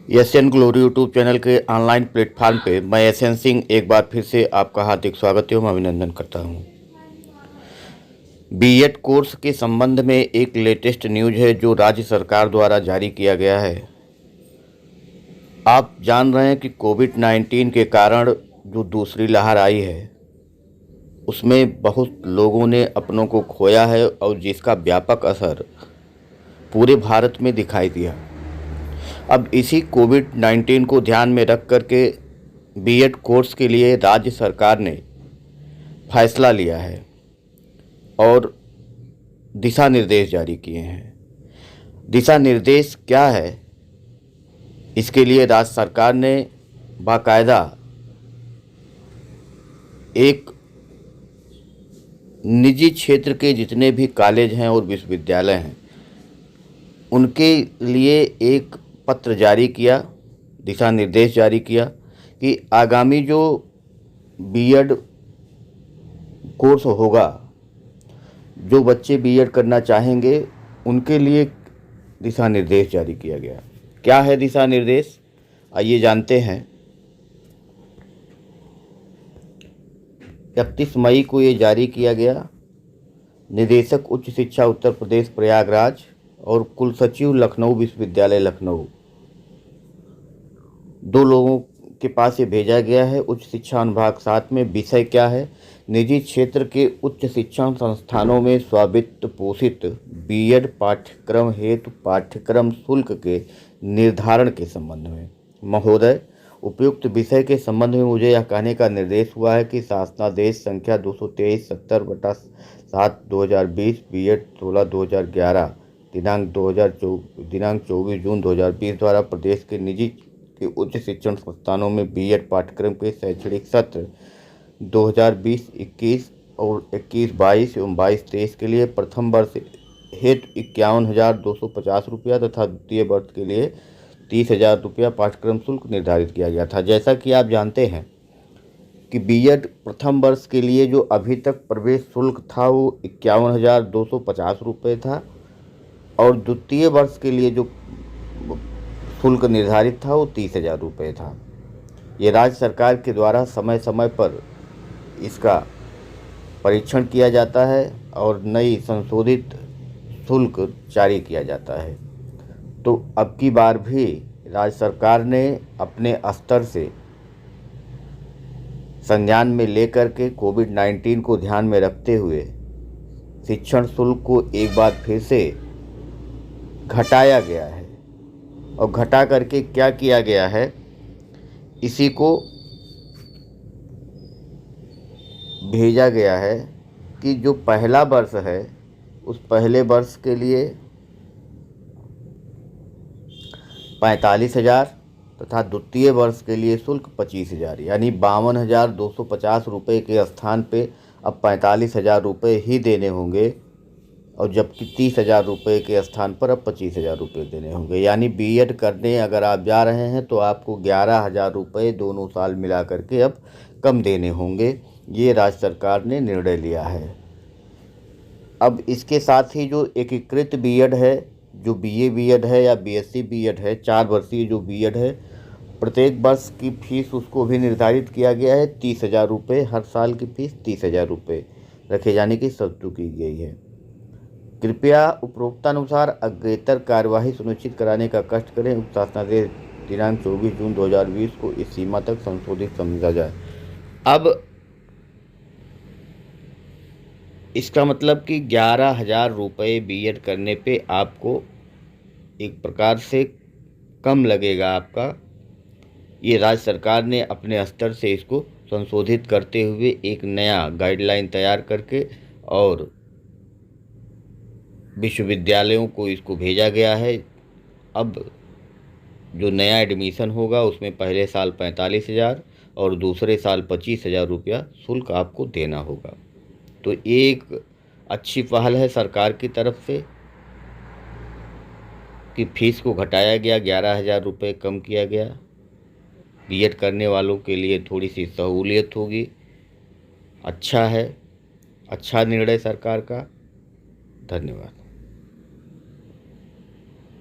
Asian glory YouTube channel के online platform पे मैं एशियन सिंह एक बार फिर से आपका हार्दिक स्वागत एवं अभिनंदन करता हूं। बीएड कोर्स के संबंध में एक लेटेस्ट न्यूज है जो राज्य सरकार द्वारा जारी किया गया है। आप जान रहे हैं कि कोविड-19 के कारण जो दूसरी लहर आई है उसमें बहुत लोगों ने अपनों को खोया है और जिसका व्यापक असर पूरे भारत में दिखाई दिया। अब इसी कोविड-19 को ध्यान में रख करके बीएड कोर्स के लिए राज्य सरकार ने फैसला लिया है और दिशा निर्देश जारी किए हैं। दिशा निर्देश क्या है, इसके लिए राज्य सरकार ने बाकायदा एक निजी क्षेत्र के जितने भी कॉलेज हैं और विश्वविद्यालय हैं उनके लिए एक पत्र जारी किया, दिशा निर्देश जारी किया कि आगामी जो बीएड कोर्स होगा, जो बच्चे बीएड करना चाहेंगे उनके लिए दिशा निर्देश जारी किया गया। क्या है दिशा निर्देश, आइए जानते हैं। 31 मई को ये जारी किया गया। निदेशक उच्च शिक्षा उत्तर प्रदेश प्रयागराज और कुलसचिव लखनऊ विश्वविद्यालय लखनऊ, दो लोगों के पास ये भेजा गया है। उच्च शिक्षा अनुभाग 7 में विषय क्या है, निजी क्षेत्र के उच्च शिक्षण संस्थानों में स्वावित्त पोषित बीएड पाठ्यक्रम हेतु पाठ्यक्रम शुल्क के निर्धारण के संबंध में। महोदय, उपयुक्त विषय के संबंध में मुझे यह कहने का निर्देश हुआ है कि शासनादेश संख्या 223/70/7/2020 बीएड 16/2011 दिनांक 24 जून 2020 द्वारा प्रदेश के निजी के उच्च शिक्षण संस्थानों में बीएड पाठ्यक्रम के शैक्षणिक सत्र 2020-21 और 21-22 एवं 22-23 के लिए प्रथम वर्ष हेतु 51,250 रुपया तथा द्वितीय वर्ष के लिए 30,000 रुपया पाठ्यक्रम शुल्क निर्धारित किया गया था। जैसा कि आप जानते हैं कि बीएड प्रथम वर्ष के लिए जो अभी तक प्रवेश शुल्क था वो 51,250 रुपये था और द्वितीय वर्ष के लिए जो शुल्क निर्धारित था वो 30,000 रुपये था। ये राज्य सरकार के द्वारा समय समय पर इसका परीक्षण किया जाता है और नई संशोधित शुल्क जारी किया जाता है। तो अब की बार भी राज्य सरकार ने अपने स्तर से संज्ञान में लेकर के कोविड-19 को ध्यान में रखते हुए शिक्षण शुल्क को एक बार फिर से घटाया गया है। और घटा करके क्या किया गया है, इसी को भेजा गया है कि जो पहला वर्ष है उस पहले वर्ष के लिए 45,000 तथा द्वितीय वर्ष के लिए शुल्क 25,000 यानी 52,250 रुपये के स्थान पे अब 45,000 रुपये ही देने होंगे और जबकि 30,000 रुपये के स्थान पर अब 25,000 रुपये देने होंगे। यानी बीएड करने अगर आप जा रहे हैं तो आपको 11,000 रुपये दोनों साल मिला करके अब कम देने होंगे। ये राज्य सरकार ने निर्णय लिया है। अब इसके साथ ही जो एकीकृत बीएड है, जो बीए बीएड है या बीएससी बीएड है, 4 वर्षीय जो बीएड है, प्रत्येक वर्ष की फीस उसको भी निर्धारित किया गया है 30,000 रुपये। हर साल की फीस 30,000 रुपये रखे जाने की शर्त की गई है। कृपया उपरोक्तानुसार अग्रेतर कार्यवाही सुनिश्चित कराने का कष्ट करें। उक्त शासनादेश दिनांक 24 जून 2020 को इस सीमा तक संशोधित समझा जाए। अब इसका मतलब कि 11,000 रुपये बीएड करने पे आपको एक प्रकार से कम लगेगा आपका। ये राज्य सरकार ने अपने स्तर से इसको संशोधित करते हुए एक नया गाइडलाइन तैयार करके और विश्वविद्यालयों को इसको भेजा गया है। अब जो नया एडमिशन होगा उसमें पहले साल 45,000 और दूसरे साल 25,000 रुपया शुल्क आपको देना होगा। तो एक अच्छी पहल है सरकार की तरफ से कि फीस को घटाया गया, 11,000 रुपये कम किया गया। बीएड करने वालों के लिए थोड़ी सी सहूलियत होगी। अच्छा है, अच्छा निर्णय सरकार का। धन्यवाद।